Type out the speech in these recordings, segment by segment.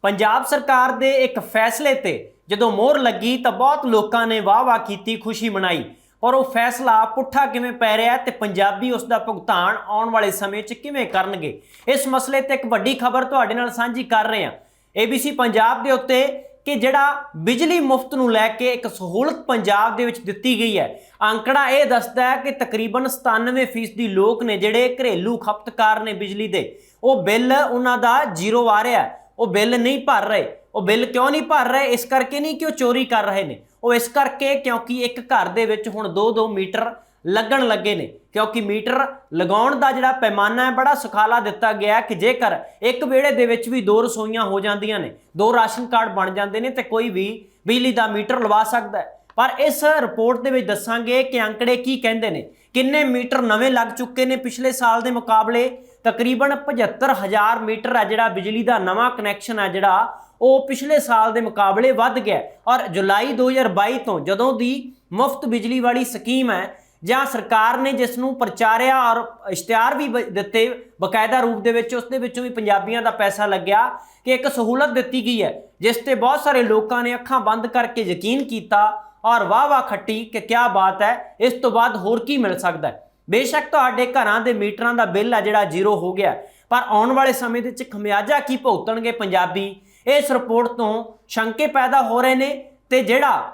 पंजाब सरकार दे एक फैसले ते जदों मोहर लगी तो बहुत लोगों ने वाह वाह की, खुशी मनाई, पर वो फैसला पुट्ठा किवें पै रहा है ते पंजाबी उसका भुगतान आने वाले समय च किवें करनगे। इस मसले ते एक वड्डी खबर तुहाडे नाल साझी कर रहे हैं ABC पंजाब दे उत्ते कि जिहड़ा बिजली मुफ्त नूं लैके एक सहूलत पंजाब दे विच दित्ती गई है। आंकड़ा यह दसदा है कि तकरीबन 97% लोग ने जिहड़े घरेलू खपतकार ने बिजली दे, वो बिल उन्हां दा जीरो आ रहा है, वो बिल नहीं भर रहे। वो बिल क्यों नहीं भर रहे? इस करके नहीं कि वो चोरी कर रहे हैं, वो इस करके क्योंकि एक घर दे विच हुण 2-2 मीटर लगन लगे ने, क्योंकि मीटर लगाउण दा जिहड़ा पैमाना है बड़ा सुखाला दिता गया कि जेकर एक वेड़े दे विच भी 2 रसोईयां हो जांदियां ने, 2 राशन कार्ड बन जाते हैं तो कोई भी बिजली का मीटर लवा सकता है। पर इस रिपोर्ट दे विच दसांगे कि आंकड़े की कहंदे ने, किन्ने मीटर नवे लग चुके ने पिछले साल के मुकाबले। तकरीबन 75,000 मीटर है जिहड़ा बिजली का नवा कनैक्शन है जिहड़ा वो पिछले साल के मुकाबले वध गया। और जुलाई 2022 तो जदों दी मुफ्त बिजली वाली स्कीम है जहाँ सरकार ने जिसनों प्रचारिया और इश्तिहार भी दिते बकायदा रूप दे विच, उसदे विचों भी पंजाबियों का पैसा लग्या कि एक सहूलत दी गई है जिस ते बहुत सारे लोगों ने अखां बंद करके यकीन किया और वाह वाह खट्टी कि क्या बात है, इस तो बाद होर की मिल सकता है। बेशक तुहाडे घरां दे मीटरां दा बिल है जिहड़ा जीरो हो गया, पर आने वाले समय दे विच खमियाजा की भुगतणगे पंजाबी, इस रिपोर्ट तो शंके पैदा हो रहे ने ते जिहड़ा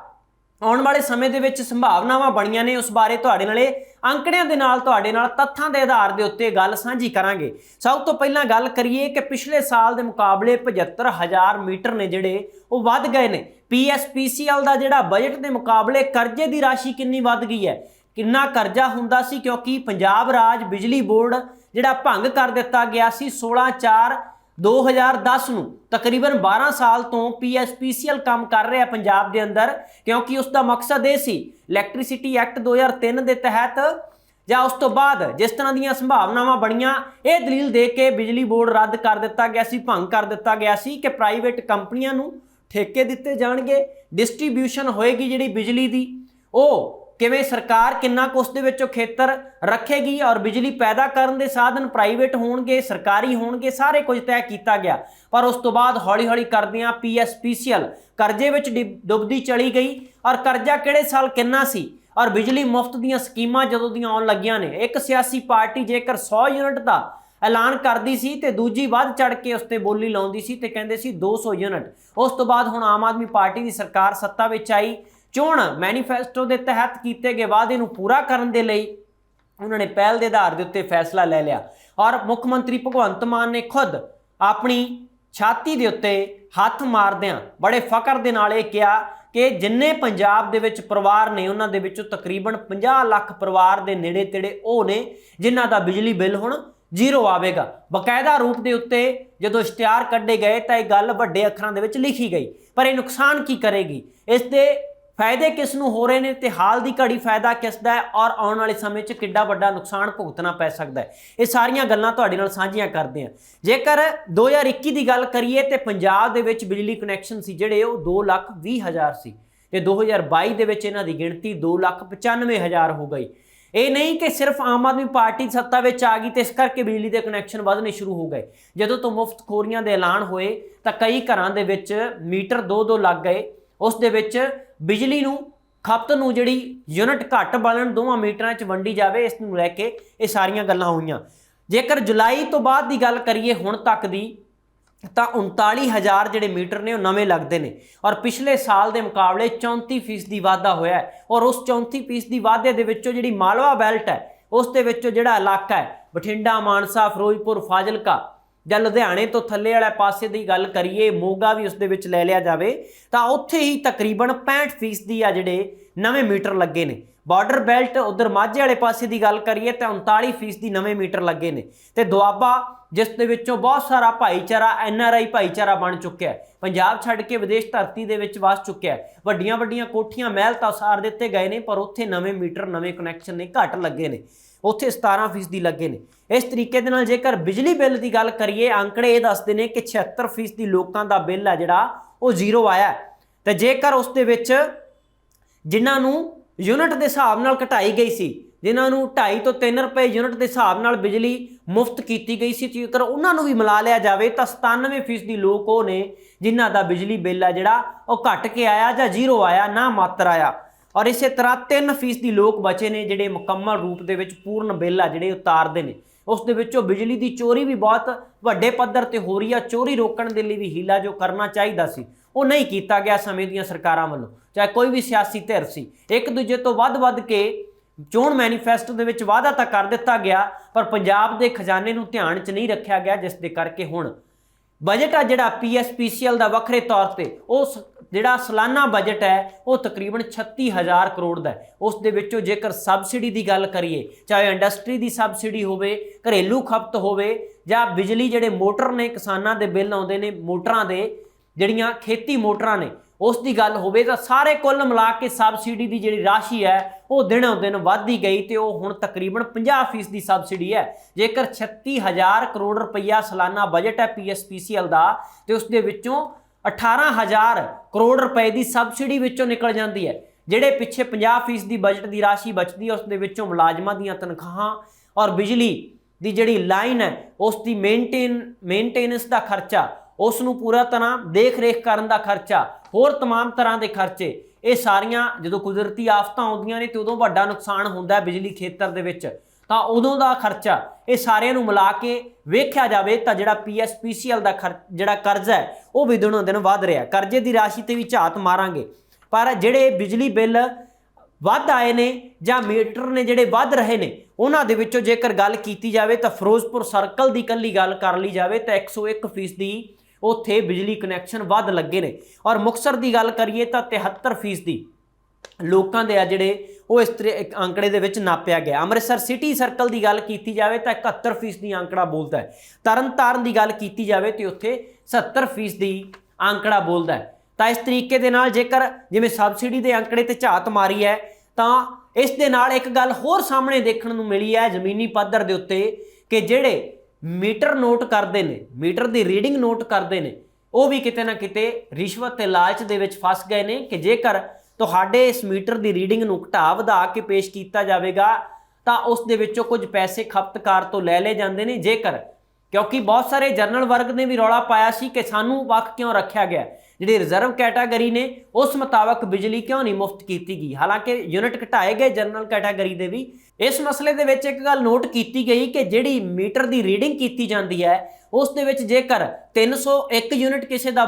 आने वाले समय दे विच संभावनावां बणीਆਂ ने उस बारे तुहाडे नाल अंकड़ियां दे नाल तुहाडे नाल तत्थां दे आधार दे उत्ते गल साझी करांगे। सब तो पहलां गल करिए कि पिछले साल दे मुकाबले 75,000 मीटर ने जिहड़े वो वध गए ने। PSPCL दा जिहड़ा बजट दे मुकाबले करजे दी राशि किन्नी वध गई है, किन्ना करजा हुंदा सी, क्योंकि पंजाब राज बिजली बोर्ड जिहड़ा भंग कर दिता गया सी 16/4/2010 नूं। तकरीबन 12 साल तो PSPCL काम कर रहा पंजाब दे अंदर, क्योंकि उसका मकसद ये सी इलैक्ट्रिसिटी एक्ट 2003 के तहत या उस तो बाद जिस तरह दी संभावनावां बणियां, ये दलील दे के बिजली बोर्ड रद्द कर दिता गया सी, भंग कर दिता गया सी कि प्राइवेट कंपनियां नूं ठेके दिते जाणगे, डिस्ट्रीब्यूशन होएगी जिहड़ी बिजली दी, वो किवें सरकार किन्ना कुछ दे विचों खेतर रखेगी और बिजली पैदा करन दे साधन प्राइवेट होणगे सरकारी होणगे, सारे कुछ तय किया गया। पर उस तो बाद हौली हौली करदियां PSPCL करजे विच डुबदी चली गई। और करजा किहड़े साल किन्ना सी और बिजली मुफ्त दीयां स्कीमां जदों दीयां आउण लगियां ने, एक सियासी पार्टी जेकर 100 यूनिट का ऐलान करती सी ते दूजी वध चढ़ के उसते बोली लाउंदी सी ते कहंदे सी 200 यूनिट। उस तो बाद हुण आम आदमी पार्टी की सरकार सत्ता विच आई, चोण मैनीफेस्टो के तहत किए गए वादे नूं पूरा करन दे लई उन्होंने पहल के आधार के उत्ते फैसला ले लिया। और मुख मंत्री भगवंत मान ने खुद अपनी छाती के उत्ते हथ मारदियां बड़े फकर दे नाल इह कहा कि जिन्ने पंजाब दे विच परिवार ने उन्हां दे विचों तकरीबन 50 लाख परिवार के नेड़े तेड़े वो ने जिन्हां दा बिजली बिल हुण जीरो आवेगा। बकायदा रूप के उत्ते जदों इश्तिहार कड्ढे गए तो यह गल वड्डे अखरां दे विच लिखी गई, पर यह नुकसान की करेगी, इसके फायदे किस नूं हो रहे हैं ते हाल की घड़ी फायदा किसदा है और आने वाले समय च किड्डा वड्डा नुकसान भुगतना पै सकता है। ये सारियां गल्लां तुहाडे नाल साझीआं करदे हां। जेकर 2021 की गल करिए तो पंजाब दे विच बिजली कनैक्शन सी जिहड़े वो 2,20,000 सी ते 2022 दे विच इन्हां दी गिणती 2,95,000 हो गई। ये नहीं कि सिर्फ आम आदमी पार्टी सत्ता विच आ गई तो इस करके बिजली के कनैक्शन वधने शुरू हो गए। जदों तो मुफ्त खोरियां दे ऐलान होए तो कई घरां दे विच मीटर 2-2 लग गए, उस दे विच बिजली नूं खपत नूं जिहड़ी यूनिट घट बलन 2 मीटरां च वंडी जाए, इस नूं लैके ये सारियां गल्लां होईयां। जेकर जुलाई तो बाद की गल करिए हुण तक दी तो 39,000 जिहड़े मीटर ने नवे लगते हैं और पिछले साल के मुकाबले 34% वाधा होया है। और उस 34% वाधे दे विचों जिहड़ी मालवा बैल्ट है उस दे विचों जिहड़ा इलाका है बठिंडा मानसा फिरोजपुर फाजिलका ਜਾਂ लुधियाने तो थले वाले पासे की गल करिए, मोगा भी उस दे विच लै लिया जाए तो उत्थे ही तकरीबन 65% आ जिहड़े नवे मीटर लगे ने। बॉर्डर बेल्ट उधर माझे वाले पासे की गल करिए तो 39% नवे मीटर लगे ने ते दुआबा जिस दे विचों बहुत सारा भाईचारा NRI भाईचारा बन चुका है, पंजाब छड्ड के विदेश धरती दे विच वस चुका है, वड्डियां वड्डियां कोठियां महल तो उसार दिते गए ने, पर उत्थे नवे मीटर नवे कनैक्शन ने घट लगे ने, उत्थे 17% लगे ने। इस तरीके दे नाल जेकर बिजली बिल की गल करिए आंकड़े ये दसदे ने कि 76% लोगों का बिल है जिहड़ा वो जीरो आया है। तो जेकर उस दे विच जिन्हां नूं यूनिट के हिसाब नाल घटाई गई सी ਜਿਨ੍ਹਾਂ ਨੂੰ 2.5 ਤੋਂ 3 रुपए यूनिट के हिसाब नाल बिजली मुफ्त की गई सी, जेकर उन्होंने भी मिला लिया जाए तो 97% लोग वो ने जिन्हों का बिजली बिल है जिहड़ा वो घट के आया जां जीरो आया, ना मात्र आया। और इस तरह 3% लोग बचे ने जिहड़े मुकम्मल रूप दे विच पूर्ण बिल आ जिहड़े उतारते हैं। उस दे विचों बिजली की चोरी भी बहुत वड्डे पद्धर ते हो रही है। चोरी रोकण दे लई भी हीला जो करना चाहिए सी वो नहीं किया गया समय दीआं सरकारां वल्लों, चाहे कोई भी सियासी धिर सी। एक दूजे तो वध के चोण मैनीफेस्टो दे विच वादा तो कर दिता गया पर पंजाब के खजाने नूं ध्यान च नहीं रखा गया, जिस दे करके हुण बजट आ जिहड़ा PSPCL का वखरे तौर पर उस जिहड़ा सालाना बजट है वो तकरीबन 36,000 करोड़ का है। उस दे विचों जेकर सबसिडी की गल करिए, चाहे इंडस्ट्री की सबसिडी होवे, घरेलू खपत होवे जां बिजली जिहड़े मोटर ने किसानां दे बिल आउंदे ने, मोटरां दे जिहड़ियां खेती मोटरां ने उस दी गल होवे तां सारे कुल मिला के सबसिडी की जिहड़ी राशि है वो दिनों दिन वधदी गई तो हुण तकरीबन 50% सबसिडी है। जेकर 36,000 करोड़ रुपया सालाना बजट है PSPCL का तो उस दे विचों 18,000 करोड़ रुपए की सबसिडी विचों निकल जाती है। जिहड़े पिछे 50% बजट की राशि बचती है उस दे विचों मुलाजमां दीआं तनखाहां और बिजली की जिहड़ी लाइन है उसकी मेनटेनेंस का खर्चा, उसनूं पूरा तरह देख रेख करन दा खर्चा, होर तमाम तरह के खर्चे, ये सारियां जो कुदरती आफतां आउंदियां ने तो उदों वड्डा नुकसान हुंदा है बिजली खेतर दे विच, तां उदों दा खर्चा ये सारियां नूं मिला के वेख्या जावे तां जिहड़ा PSPCL दा जिहड़ा कर्जा है वो भी दिनों दिन वध रिहा। कर्जे की राशि ते भी झात मारांगे पर जिहड़े बिजली बिल वध आए ने जां मीटर ने जिहड़े वध रहे ने उन्हां दे विचों जेकर गल कीती जावे तां फिरोजपुर सर्कल की कल्ली गल कर ली जावे तां 101% उत्थे बिजली कनैक्शन वध लगे ने। और मुक्तसर की गल करिए तो 73% लोगों के आ जिहड़े वो इस तरह आंकड़े दे विच नापिया गया। अमृतसर सिटी सर्कल की गल की जाए तो 71% आंकड़ा बोलता है। तरन तारण की गल की जाए तो उत्थे 70% आंकड़ा बोलता है। तो इस तरीके दे नाल जेकर जिवें सबसिडी के आंकड़े ते झात मारी है तो इस दे नाल एक गल होर सामने देखण नूं मिली है जमीनी पद्धर दे उत्ते कि जिहड़े मीटर नोट करते हैं, मीटर की रीडिंग नोट करते हैं, वो भी किते ना किते रिश्वत ते लालच दे विच फस गए ने कि जेकर तुहाडे इस मीटर की रीडिंग नूं घटा वधा के पेश किया जाएगा तो उस दे विचों कुछ पैसे खपतकार तो ले ले जाते हैं। जेकर क्योंकि बहुत सारे जनरल वर्ग ने भी रौला पाया सी कि सानू वख क्यों रखा गया, जी रिजर्व कैटागरी ने उस मुताबक बिजली क्यों नहीं मुफ्त की गई, हालांकि यूनिट घटाए गए जनरल कैटागरी के भी। इस मसले दे विच एक गल नोट की गई कि जिहड़ी मीटर की रीडिंग की जाती है उस दे विच जेकर 301 यूनिट किसी का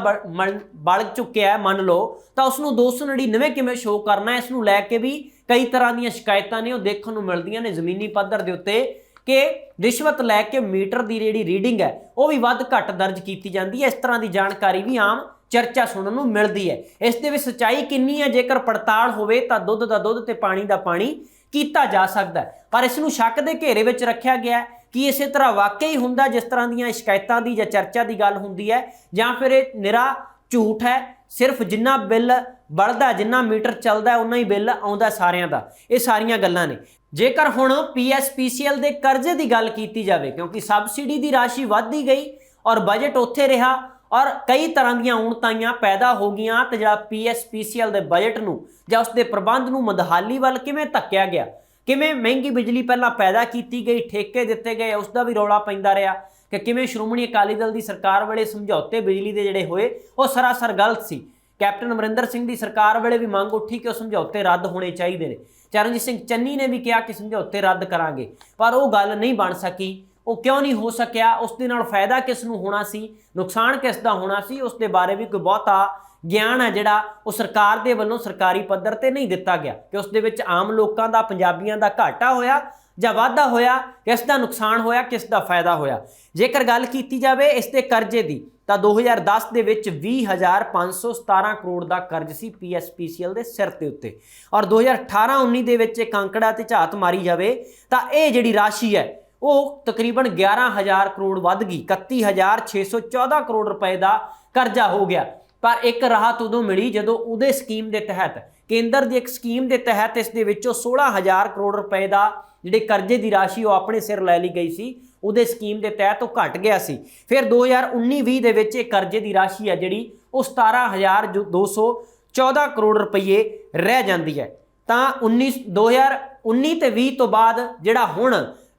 बल चुक्या है मान लो तो उसनूं 299 किवें शो करना है। इसनूं लैके भी कई तरह दी शिकायतां ने देखण नूं मिलदियां ने जमीनी पद्धर दे उत्ते कि रिश्वत लैके मीटर की जिहड़ी रीडिंग है वो भी वध घट दर्ज की जाती है। इस तरह की जानकारी भी आम चर्चा सुनने नूं मिलदी है। इस दे विच सच्चाई किन्नी है जेकर पड़ताल होवे तां दुੱਧ दा दुੱਧ ते पानी दा पानी कीता जा सकता है, पर इसनूं शक दे घेरे विच रखिया गया है कि इस तरह वाकई हुंदा जिस तरह दीयां शिकायतां दी जां चर्चा की गल हुंदी है जां फिर ये निरा झूठ है। सिर्फ जिन्ना बिल बढ़दा जिन्ना मीटर चलदा है उन्ना ही बिल आउंदा सारियां दा। ये सारियां गल्लां ने। जेकर हुण PSPCL दे कर्जे की गल की जाए क्योंकि सबसिडी की राशि वधदी गई और बजट उत्थे रहा और कई तरह दीयां उणताइयां पैदा हो गई तो जिहड़ा PSPCL के बजट नूं जां उसके प्रबंध नूं मंदहाली वाल किवें धक्किया गया, किवें महंगी बिजली पहलां पैदा की गई, ठेके दिते गए, उसका भी रौला पैंदा रहा कि किवें श्रोमणी अकाली दल की सरकार वेले समझौते बिजली के जिहड़े होए वो सरासर गलत सी। कैप्टन अमरिंदर सिंह की सरकार वेले भी मंग उठी कि समझौते रद्द होने चाहिए ने। चरणजीत सिंह चन्नी ने भी कहा कि समझौते रद्द करांगे, पर वो गल नहीं बन सकी। वो क्यों नहीं हो सकिया, उस दे नाल फायदा किस नूं होना सी, नुकसान किस दा होना सी, उस दे बारे भी कोई बहुता ज्ञान है जिहड़ा वो सरकार दे वल्लों सरकारी पद्धर ते नहीं दिता गया कि उस दे विच आम लोकां दा पंजाबियां दा घाटा होया जां वाधा होया, किस दा नुकसान होया, किस दा फायदा होया। जेकर गल की जाए इस दे कर्जे दी तो 2010 दे विच 20,517 करोड़ का कर्ज सी PSPCL के सिर के उत्ते और 2018-19 दे विच एक आंकड़ा ते झात मारी जाए तो यह जिहड़ी राशि है वो तकरीबन 11,000 करोड़ वध गई, 31,614 करोड़ रुपए का कर्जा हो गया। पर एक राहत उदों मिली जदों उहदे स्कीम के तहत केंद्र की एक स्कीम के तहत इस दे विचों 16,000 करोड़ रुपए का जिहड़े कर्जे की राशि वो अपने सिर लै ली गई सी, उहदे स्कीम के तहत वो घट गया सी। फिर 2019-20 दे विच कर्जे की राशि है जिहड़ी वो 17,214 करोड़ रुपये रह जाती है। तो 2019 19 ਤੇ 20 ਤੋਂ ਬਾਅਦ ਜਿਹੜਾ ਹੁਣ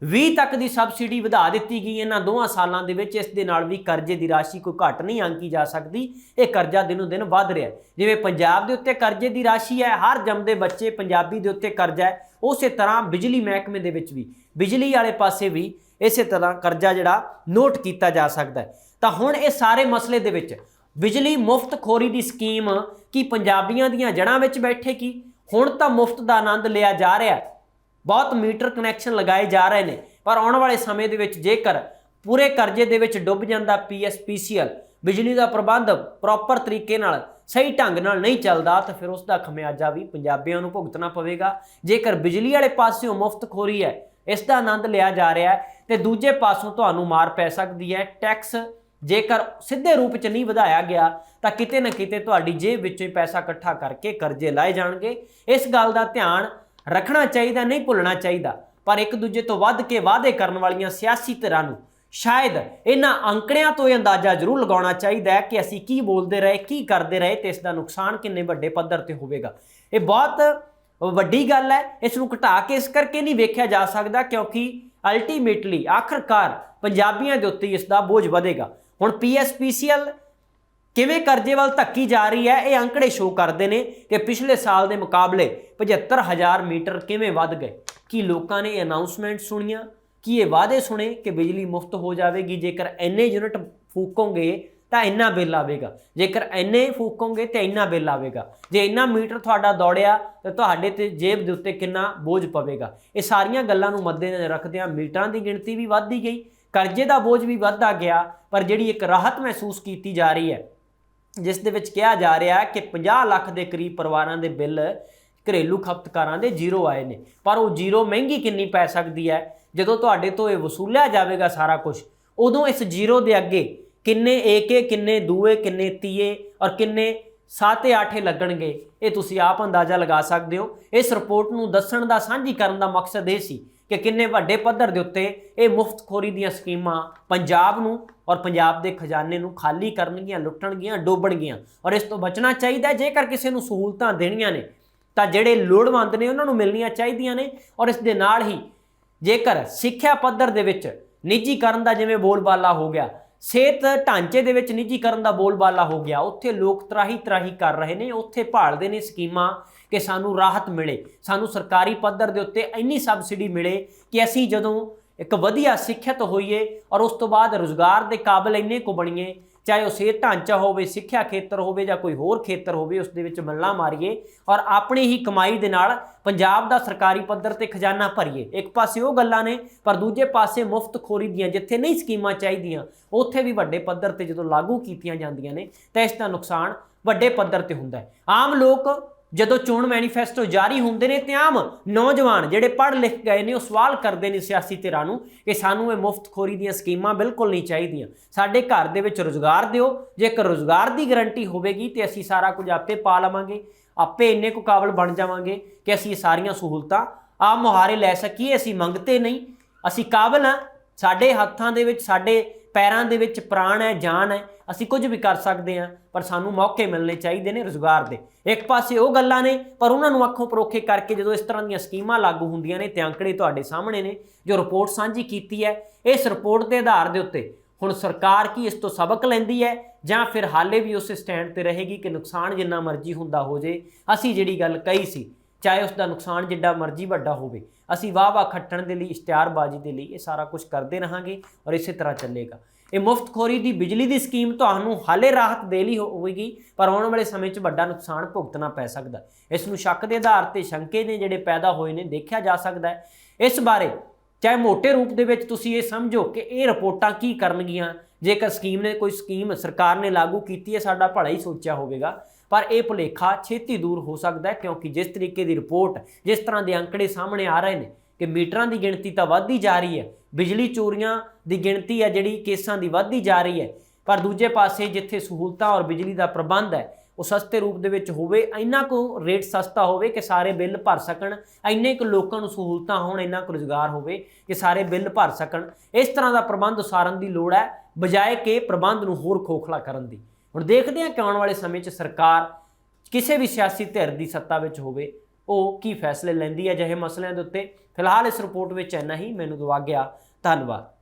20 ਤੱਕ ਦੀ ਸਬਸਿਡੀ ਵਧਾ ਦਿੱਤੀ ਗਈ ਇਹਨਾਂ ਦੋਵਾਂ ਸਾਲਾਂ ਦੇ ਵਿੱਚ। ਇਸ ਦੇ ਨਾਲ ਵੀ ਕਰਜ਼ੇ ਦੀ ਰਾਸ਼ੀ ਕੋਈ ਘੱਟ ਨਹੀਂ ਆਂਕੀ ਜਾ ਸਕਦੀ, ਇਹ ਕਰਜ਼ਾ ਦਿਨੋਂ ਦਿਨ ਵੱਧ ਰਿਹਾ। ਜਿਵੇਂ ਪੰਜਾਬ ਦੇ ਉੱਤੇ ਕਰਜ਼ੇ ਦੀ ਰਾਸ਼ੀ ਹੈ, ਹਰ ਜੰਮਦੇ ਬੱਚੇ ਪੰਜਾਬੀ ਦੇ ਉੱਤੇ ਕਰਜ਼ਾ ਹੈ, ਉਸੇ ਤਰ੍ਹਾਂ ਬਿਜਲੀ ਮਹਿਕਮੇ ਦੇ ਵਿੱਚ ਵੀ, ਬਿਜਲੀ ਵਾਲੇ ਪਾਸੇ ਵੀ ਇਸੇ ਤਰ੍ਹਾਂ ਕਰਜ਼ਾ ਜਿਹੜਾ ਨੋਟ ਕੀਤਾ ਜਾ ਸਕਦਾ ਹੈ। ਤਾਂ ਹੁਣ ਇਹ ਸਾਰੇ ਮਸਲੇ ਦੇ ਵਿੱਚ ਬਿਜਲੀ ਮੁਫਤਖੋਰੀ ਦੀ ਸਕੀਮ ਕੀ ਪੰਜਾਬੀਆਂ ਦੀਆਂ ਜੜ੍ਹਾਂ ਵਿੱਚ ਬੈਠੇਗੀ? ਹੁਣ ਤਾਂ ਮੁਫਤ ਦਾ ਆਨੰਦ ਲਿਆ ਜਾ ਰਿਹਾ, ਬਹੁਤ ਮੀਟਰ ਕਨੈਕਸ਼ਨ ਲਗਾਏ ਜਾ ਰਹੇ ਨੇ, ਪਰ ਆਉਣ ਵਾਲੇ ਸਮੇਂ ਦੇ ਵਿੱਚ ਜੇਕਰ ਪੂਰੇ ਕਰਜ਼ੇ ਦੇ ਵਿੱਚ ਡੁੱਬ ਜਾਂਦਾ PSPCL, ਬਿਜਲੀ ਦਾ ਪ੍ਰਬੰਧ ਪ੍ਰੋਪਰ ਤਰੀਕੇ ਨਾਲ ਸਹੀ ਢੰਗ ਨਾਲ ਨਹੀਂ ਚੱਲਦਾ, ਤਾਂ ਫਿਰ ਉਸ ਦਾ ਖਮਿਆਜਾ ਵੀ ਪੰਜਾਬੀਆਂ ਨੂੰ ਭੁਗਤਣਾ ਪਵੇਗਾ। ਜੇਕਰ ਬਿਜਲੀ ਵਾਲੇ ਪਾਸਿਓਂ ਮੁਫਤਖੋਰੀ ਹੈ, ਇਸ ਦਾ ਆਨੰਦ ਲਿਆ ਜਾ ਰਿਹਾ ਹੈ, ਤੇ ਦੂਜੇ ਪਾਸੋਂ ਤੁਹਾਨੂੰ ਮਾਰ ਪੈ ਸਕਦੀ ਹੈ। ਟੈਕਸ ਜੇਕਰ ਸਿੱਧੇ ਰੂਪ 'ਚ ਨਹੀਂ ਵਧਾਇਆ ਗਿਆ ਤਾਂ ਕਿਤੇ ਨਾ ਕਿਤੇ ਤੁਹਾਡੀ ਜੇਬ ਵਿੱਚੋਂ ਹੀ ਪੈਸਾ ਇਕੱਠਾ ਕਰਕੇ ਕਰਜ਼ੇ ਲਾਏ ਜਾਣਗੇ। ਇਸ ਗੱਲ ਦਾ ਧਿਆਨ ਰੱਖਣਾ ਚਾਹੀਦਾ, ਨਹੀਂ ਭੁੱਲਣਾ ਚਾਹੀਦਾ। ਪਰ ਇੱਕ ਦੂਜੇ ਤੋਂ ਵੱਧ ਕੇ ਵਾਅਦੇ ਕਰਨ ਵਾਲੀਆਂ ਸਿਆਸੀ ਧਿਰਾਂ ਨੂੰ ਸ਼ਾਇਦ ਇਹਨਾਂ ਅੰਕੜਿਆਂ ਤੋਂ ਇਹ ਅੰਦਾਜ਼ਾ ਜ਼ਰੂਰ ਲਗਾਉਣਾ ਚਾਹੀਦਾ ਹੈ ਕਿ ਅਸੀਂ ਕੀ ਬੋਲਦੇ ਰਹੇ, ਕੀ ਕਰਦੇ ਰਹੇ, ਤੇ ਇਸ ਦਾ ਨੁਕਸਾਨ ਕਿੰਨੇ ਵੱਡੇ ਪੱਧਰ ਤੇ ਹੋਵੇਗਾ। ਇਹ ਬਹੁਤ ਵੱਡੀ ਗੱਲ ਹੈ। ਇਸ ਨੂੰ ਘਟਾ ਕੇ ਇਸ ਕਰਕੇ ਨਹੀਂ ਵੇਖਿਆ ਜਾ ਸਕਦਾ ਕਿਉਂਕਿ ਅਲਟੀਮੇਟਲੀ ਆਖਰਕਾਰ ਪੰਜਾਬੀਆਂ ਦੇ ਉੱਤੇ ਇਸ ਦਾ ਬੋਝ ਵਧੇਗਾ। ਹੁਣ PSPCL ਕਿਵੇਂ ਕਰਜ਼ੇ ਵੱਲ ਧੱਕੀ ਜਾ ਰਹੀ ਹੈ, ਇਹ ਅੰਕੜੇ ਸ਼ੋ ਕਰਦੇ ਨੇ ਕਿ ਪਿਛਲੇ ਸਾਲ ਦੇ ਮੁਕਾਬਲੇ 75,000 ਮੀਟਰ ਕਿਵੇਂ ਵੱਧ ਗਏ। ਕੀ ਲੋਕਾਂ ਨੇ ਅਨਾਉਂਸਮੈਂਟ ਸੁਣੀਆਂ? ਕੀ ਇਹ ਵਾਅਦੇ ਸੁਣੇ ਕਿ ਬਿਜਲੀ ਮੁਫਤ ਹੋ ਜਾਵੇਗੀ? ਜੇਕਰ ਇੰਨੇ ਯੂਨਿਟ ਫੂਕੋਗੇ ਤਾਂ ਇੰਨਾ ਬਿੱਲ ਆਵੇਗਾ, ਜੇਕਰ ਇੰਨੇ ਫੂਕੋਗੇ ਤਾਂ ਇੰਨਾ ਬਿੱਲ ਆਵੇਗਾ, ਜੇ ਇੰਨਾ ਮੀਟਰ ਤੁਹਾਡਾ ਦੌੜਿਆ ਤਾਂ ਤੁਹਾਡੇ ਤੇ ਜੇਬ ਦੇ ਉੱਤੇ ਕਿੰਨਾ ਬੋਝ ਪਵੇਗਾ। ਇਹ ਸਾਰੀਆਂ ਗੱਲਾਂ ਨੂੰ ਮੱਦੇਨਜ਼ਰ ਰੱਖਦਿਆਂ ਮੀਟਰਾਂ ਦੀ ਗਿਣਤੀ ਵੀ ਵੱਧਦੀ ਗਈ, ਕਰਜ਼ੇ ਦਾ ਬੋਝ ਵੀ ਵੱਧਦਾ ਗਿਆ। ਪਰ ਜਿਹੜੀ ਇੱਕ ਰਾਹਤ ਮਹਿਸੂਸ ਕੀਤੀ ਜਾ ਰਹੀ ਹੈ, ਜਿਸ ਦੇ ਵਿੱਚ ਕਿਹਾ ਜਾ ਰਿਹਾ ਹੈ ਕਿ 50 ਲੱਖ ਦੇ ਕਰੀਬ ਪਰਿਵਾਰਾਂ ਦੇ ਬਿੱਲ ਘਰੇਲੂ ਖਪਤਕਾਰਾਂ ਦੇ ਜ਼ੀਰੋ ਆਏ ਨੇ। ਪਰ ਉਹ ਜ਼ੀਰੋ ਮਹਿੰਗੀ ਕਿੰਨੀ ਪੈ ਸਕਦੀ ਹੈ? ਜਦੋਂ ਤੁਹਾਡੇ ਤੋਂ ਇਹ ਵਸੂਲਿਆ ਜਾਵੇਗਾ ਸਾਰਾ ਕੁਝ, ਉਦੋਂ ਇਸ ਜ਼ੀਰੋ ਦੇ ਅੱਗੇ ਕਿੰਨੇ ਏਕੇ, ਕਿੰਨੇ ਦੂਏ, ਕਿੰਨੇ ਤੀਏ ਔਰ ਕਿੰਨੇ ਸਾਤੇ ਆਠੇ ਲੱਗਣਗੇ, ਇਹ ਤੁਸੀਂ ਆਪ ਅੰਦਾਜ਼ਾ ਲਗਾ ਸਕਦੇ ਹੋ। ਇਸ ਰਿਪੋਰਟ ਨੂੰ ਦੱਸਣ ਦਾ, ਸਾਂਝੀ ਕਰਨ ਦਾ ਮਕਸਦ ਇਹ ਸੀ ਕਿ ਕਿੰਨੇ ਵੱਡੇ ਪੱਧਰ ਦੇ ਉੱਤੇ ਇਹ ਮੁਫਤਖੋਰੀ ਦੀਆਂ ਸਕੀਮਾਂ ਪੰਜਾਬ ਨੂੰ ਔਰ ਪੰਜਾਬ ਦੇ ਖਜ਼ਾਨੇ ਨੂੰ ਖਾਲੀ ਕਰਨਗੀਆਂ, ਲੁੱਟਣਗੀਆਂ, ਡੋਬਣਗੀਆਂ। ਔਰ ਇਸ ਤੋਂ ਬਚਣਾ ਚਾਹੀਦਾ। ਜੇਕਰ ਕਿਸੇ ਨੂੰ ਸਹੂਲਤਾਂ ਦੇਣੀਆਂ ਨੇ ਤਾਂ ਜਿਹੜੇ ਲੋੜਵੰਦ ਨੇ ਉਹਨਾਂ ਨੂੰ ਮਿਲਣੀਆਂ ਚਾਹੀਦੀਆਂ ਨੇ। ਔਰ ਇਸ ਦੇ ਨਾਲ ਹੀ ਜੇਕਰ ਸਿੱਖਿਆ ਪੱਧਰ ਦੇ ਵਿੱਚ ਨਿੱਜੀਕਰਨ ਦਾ ਜਿਵੇਂ ਬੋਲਬਾਲਾ ਹੋ ਗਿਆ, ਸਿਹਤ ਢਾਂਚੇ ਦੇ ਵਿੱਚ ਨਿੱਜੀਕਰਨ ਦਾ ਬੋਲਬਾਲਾ ਹੋ ਗਿਆ, ਉੱਥੇ ਲੋਕ ਤਰਾਹੀ ਕਰ ਰਹੇ ਨੇ, ਉੱਥੇ ਭਾਲਦੇ ਨੇ ਸਕੀਮਾਂ ਕਿ ਸਾਨੂੰ ਰਾਹਤ ਮਿਲੇ, ਸਾਨੂੰ ਸਰਕਾਰੀ ਪੱਧਰ ਦੇ ਉੱਤੇ ਇੰਨੀ ਸਬਸਿਡੀ ਮਿਲੇ ਕਿ ਅਸੀਂ ਜਦੋਂ ਇੱਕ ਵਧੀਆ ਸਿੱਖਿਅਤ ਹੋਈਏ ਔਰ ਉਸ ਤੋਂ ਬਾਅਦ ਰੁਜ਼ਗਾਰ ਦੇ ਕਾਬਲ ਇੰਨੇ ਕੁ ਬਣੀਏ, ਚਾਹੇ ਉਹ ਸਿਹਤ ਢਾਂਚਾ ਹੋਵੇ, ਸਿੱਖਿਆ ਖੇਤਰ ਹੋਵੇ ਜਾਂ ਕੋਈ ਹੋਰ ਖੇਤਰ ਹੋਵੇ, ਉਸ ਦੇ ਵਿੱਚ ਮੱਲਾਂ ਮਾਰੀਏ ਔਰ ਆਪਣੀ ਹੀ ਕਮਾਈ ਦੇ ਨਾਲ ਪੰਜਾਬ ਦਾ ਸਰਕਾਰੀ ਪੱਧਰ ਤੇ ਖਜ਼ਾਨਾ ਭਰੀਏ। ਇੱਕ ਪਾਸੇ ਉਹ ਗੱਲਾਂ ਨੇ, ਪਰ ਦੂਜੇ ਪਾਸੇ ਮੁਫਤਖੋਰੀ ਦੀਆਂ ਜਿੱਥੇ ਨਹੀਂ ਸਕੀਮਾਂ ਚਾਹੀਦੀਆਂ, ਉੱਥੇ ਵੀ ਵੱਡੇ ਪੱਧਰ ਤੇ ਜਦੋਂ ਲਾਗੂ ਕੀਤੀਆਂ ਜਾਂਦੀਆਂ ਨੇ ਤਾਂ ਇਸ ਦਾ ਨੁਕਸਾਨ ਵੱਡੇ ਪੱਧਰ ਤੇ ਹੁੰਦਾ ਹੈ। ਆਮ ਲੋਕ ਜਦੋਂ ਚੋਣ ਮੈਨੀਫੈਸਟੋ ਜਾਰੀ ਹੁੰਦੇ ਨੇ ਤੇ ਆਮ ਨੌਜਵਾਨ ਜਿਹੜੇ ਪੜ੍ਹ ਲਿਖ ਗਏ ਨੇ ਉਹ ਸਵਾਲ ਕਰਦੇ ਨੇ ਸਿਆਸੀ ਧਿਰਾਂ ਨੂੰ ਕਿ ਸਾਨੂੰ ਇਹ ਮੁਫਤਖੋਰੀ ਦੀਆਂ ਸਕੀਮਾਂ ਬਿਲਕੁਲ ਨਹੀਂ ਚਾਹੀਦੀਆਂ, ਸਾਡੇ ਘਰ ਦੇ ਵਿੱਚ ਰੁਜ਼ਗਾਰ ਦਿਓ। ਜੇਕਰ ਰੁਜ਼ਗਾਰ ਦੀ ਗਰੰਟੀ ਹੋਵੇਗੀ ਤੇ ਅਸੀਂ ਸਾਰਾ ਕੁਝ ਆਪੇ ਪਾ ਲਵਾਂਗੇ, ਆਪੇ ਇੰਨੇ ਕੁ ਕਾਬਲ ਬਣ ਜਾਵਾਂਗੇ ਕਿ ਅਸੀਂ ਇਹ ਸਾਰੀਆਂ ਸਹੂਲਤਾਂ ਆਪ ਮੁਹਾਰੇ ਲੈ ਸਕੀਏ। ਅਸੀਂ ਮੰਗਤੇ ਨਹੀਂ, ਅਸੀਂ ਕਾਬਲ ਹਾਂ, ਸਾਡੇ ਹੱਥਾਂ ਦੇ ਵਿੱਚ, ਸਾਡੇ ਪੈਰਾਂ ਦੇ ਵਿੱਚ ਪ੍ਰਾਣ ਹੈ, ਜਾਨ ਹੈ, ਅਸੀਂ ਕੁਝ ਵੀ ਕਰ ਸਕਦੇ ਹਾਂ। ਪਰ ਸਾਨੂੰ ਮੌਕੇ ਮਿਲਣੇ ਚਾਹੀਦੇ ਨੇ ਰੁਜ਼ਗਾਰ ਦੇ। ਇੱਕ ਪਾਸੇ ਉਹ ਗੱਲਾਂ ਨੇ, ਪਰ ਉਹਨਾਂ ਨੂੰ ਅੱਖੋਂ ਪਰੋਖੇ ਕਰਕੇ ਜਦੋਂ ਇਸ ਤਰ੍ਹਾਂ ਦੀਆਂ ਸਕੀਮਾਂ ਲਾਗੂ ਹੁੰਦੀਆਂ ਨੇ ਤੇ ਅੰਕੜੇ ਤੁਹਾਡੇ ਸਾਹਮਣੇ ਨੇ ਜੋ ਰਿਪੋਰਟ ਸਾਂਝੀ ਕੀਤੀ ਹੈ। ਇਸ ਰਿਪੋਰਟ ਦੇ ਆਧਾਰ ਦੇ ਉੱਤੇ ਹੁਣ ਸਰਕਾਰ ਕੀ ਇਸ ਤੋਂ ਸਬਕ ਲੈਂਦੀ ਹੈ ਜਾਂ ਫਿਰ ਹਾਲੇ ਵੀ ਉਸੇ ਸਟੈਂਡ ਤੇ ਰਹੇਗੀ ਕਿ ਨੁਕਸਾਨ ਜਿੰਨਾ ਮਰਜ਼ੀ ਹੁੰਦਾ ਹੋ ਜੇ, ਅਸੀਂ ਜਿਹੜੀ ਗੱਲ ਕਹੀ ਸੀ ਚਾਹੇ ਉਸ ਦਾ ਨੁਕਸਾਨ ਜਿੱਡਾ ਮਰਜ਼ੀ ਵੱਡਾ ਹੋਵੇ, ਅਸੀਂ ਵਾਹ ਖੱਟਣ ਦੇ ਲਈ, ਇਸ਼ਤਿਹਾਰਬਾਜ਼ੀ ਦੇ ਲਈ ਇਹ ਸਾਰਾ ਕੁਝ ਕਰਦੇ ਰਹਾਂਗੇ ਔਰ ਇਸੇ ਤਰ੍ਹਾਂ ਚੱਲੇਗਾ। ਇਹ ਮੁਫਤਖੋਰੀ ਦੀ ਬਿਜਲੀ ਦੀ ਸਕੀਮ ਤੁਹਾਨੂੰ ਹਾਲੇ ਰਾਹਤ ਦੇ ਲਈ ਹੋਵੇਗੀ, ਪਰ ਆਉਣ ਵਾਲੇ ਸਮੇਂ 'ਚ ਵੱਡਾ ਨੁਕਸਾਨ ਭੁਗਤਣਾ ਪੈ ਸਕਦਾ। ਇਸ ਨੂੰ ਸ਼ੱਕ ਦੇ ਆਧਾਰ ਤੇ ਸ਼ੰਕੇ ਨੇ ਜਿਹੜੇ ਪੈਦਾ ਹੋਏ ਨੇ ਦੇਖਿਆ ਜਾ ਸਕਦਾ ਹੈ। ਇਸ ਬਾਰੇ ਚਾਹੇ ਮੋਟੇ ਰੂਪ ਦੇ ਵਿੱਚ ਤੁਸੀਂ ਇਹ ਸਮਝੋ ਕਿ ਇਹ ਰਿਪੋਰਟਾਂ ਕੀ ਕਰਨਗੀਆਂ, ਜੇਕਰ ਸਕੀਮ ਨੇ ਕੋਈ ਸਕੀਮ ਸਰਕਾਰ ਨੇ ਲਾਗੂ ਕੀਤੀ ਹੈ ਸਾਡਾ ਭਲਾ ਹੀ ਸੋਚਿਆ ਹੋਵੇਗਾ, ਪਰ ਇਹ ਭੁਲੇਖਾ ਛੇਤੀ ਦੂਰ ਹੋ ਸਕਦਾ ਹੈ ਕਿਉਂਕਿ ਜਿਸ ਤਰੀਕੇ ਦੀ ਰਿਪੋਰਟ, ਜਿਸ ਤਰ੍ਹਾਂ ਦੇ ਅੰਕੜੇ ਸਾਹਮਣੇ ਆ ਰਹੇ ਨੇ ਕਿ ਮੀਟਰਾਂ ਦੀ ਗਿਣਤੀ ਤਾਂ ਵੱਧਦੀ ਜਾ ਰਹੀ ਹੈ, ਬਿਜਲੀ ਚੋਰੀਆਂ ਦੀ ਗਿਣਤੀ ਹੈ ਜਿਹੜੀ ਕੇਸਾਂ ਦੀ ਵੱਧਦੀ ਜਾ ਰਹੀ ਹੈ, ਪਰ ਦੂਜੇ ਪਾਸੇ ਜਿੱਥੇ ਸਹੂਲਤਾਂ ਔਰ ਬਿਜਲੀ ਦਾ ਪ੍ਰਬੰਧ ਹੈ ਉਹ ਸਸਤੇ ਰੂਪ ਦੇ ਵਿੱਚ ਹੋਵੇ, ਇੰਨਾ ਕੁ ਰੇਟ ਸਸਤਾ ਹੋਵੇ ਕਿ ਸਾਰੇ ਬਿੱਲ ਭਰ ਸਕਣ, ਇੰਨੇ ਕੁ ਲੋਕਾਂ ਨੂੰ ਸਹੂਲਤਾਂ ਹੋਣ, ਇੰਨਾ ਕੁ ਰੁਜ਼ਗਾਰ ਹੋਵੇ ਕਿ ਸਾਰੇ ਬਿੱਲ ਭਰ ਸਕਣ। ਇਸ ਤਰ੍ਹਾਂ ਦਾ ਪ੍ਰਬੰਧ ਉਸਾਰਨ ਦੀ ਲੋੜ ਹੈ ਬਜਾਏ ਕਿ ਪ੍ਰਬੰਧ ਨੂੰ ਹੋਰ ਖੋਖਲਾ ਕਰਨ ਦੀ। ਹੁਣ ਦੇਖਦੇ ਹਾਂ ਕਿ ਆਉਣ ਵਾਲੇ ਸਮੇਂ 'ਚ ਸਰਕਾਰ ਕਿਸੇ ਵੀ ਸਿਆਸੀ ਧਿਰ ਦੀ ਸੱਤਾ ਵਿੱਚ ਹੋਵੇ, ਉਹ ਕੀ ਫੈਸਲੇ ਲੈਂਦੀ ਹੈ ਅਜਿਹੇ ਮਸਲਿਆਂ ਦੇ ਉੱਤੇ। ਫਿਲਹਾਲ ਇਸ ਰਿਪੋਰਟ ਵਿੱਚ ਇੰਨਾ ਹੀ। ਮੈਨੂੰ ਦਵਾ ਗਿਆ, ਧੰਨਵਾਦ।